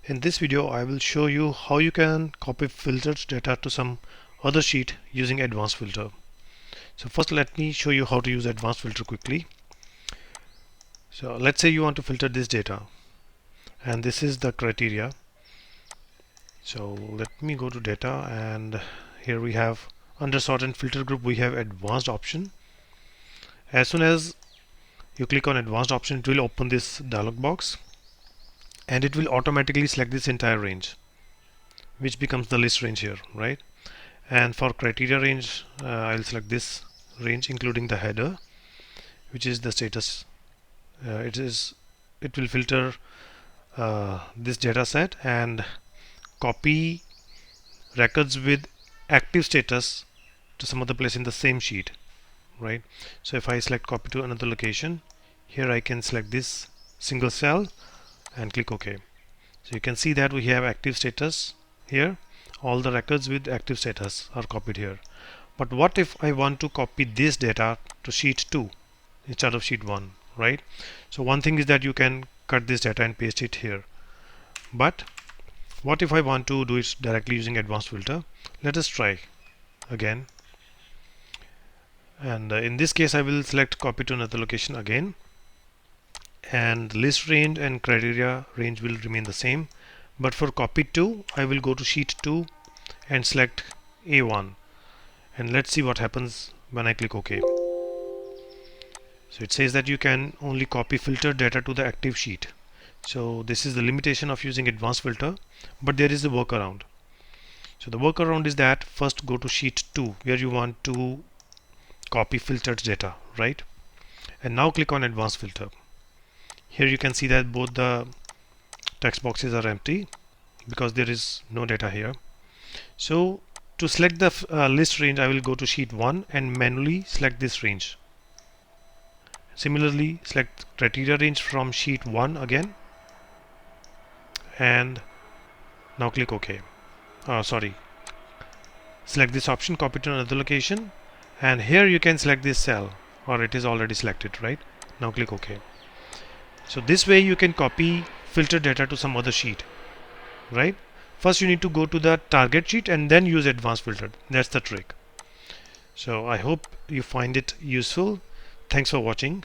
In this video, I will show you how you can copy filtered data to some other sheet using advanced filter. So first let me show you how to use advanced filter quickly. So let's say you want to filter this data and this is the criteria. So let me go to data, and here we have under sort and filter group we have advanced option. As soon as you click on advanced option, it will open this dialog box and it will automatically select this entire range, which becomes the list range here, right? And for criteria range, I'll select this range including the header, which is the status. It will filter this data set and copy records with active status to some other place in the same sheet, right? So if I select copy to another location, here I can select this single cell and click OK. So you can see that we have active status here. All the records with active status are copied here. But what if I want to copy this data to sheet 2 instead of sheet 1, right? So one thing is that you can cut this data and paste it here. But what if I want to do it directly using advanced filter? Let us try again. And in this case, I will select copy to another location again. And list range and criteria range will remain the same. But for copy 2, I will go to sheet 2 and select A1. And let's see what happens when I click OK. So it says that you can only copy filtered data to the active sheet. So this is the limitation of using advanced filter, but there is a workaround. So the workaround is that first go to sheet 2 where you want to copy filtered data, right? And now click on advanced filter. Here you can see that both the text boxes are empty because there is no data here. So to select the list range, I will go to sheet 1 and manually select this range. Similarly, select criteria range from sheet 1 again, and now click OK. Select this option, copy to another location, and here you can select this cell, or it is already selected, right? Now click OK. So this way you can copy filtered data to some other sheet, right? First you need to go to the target sheet and then use advanced filter. That's the trick. So I hope you find it useful. Thanks for watching.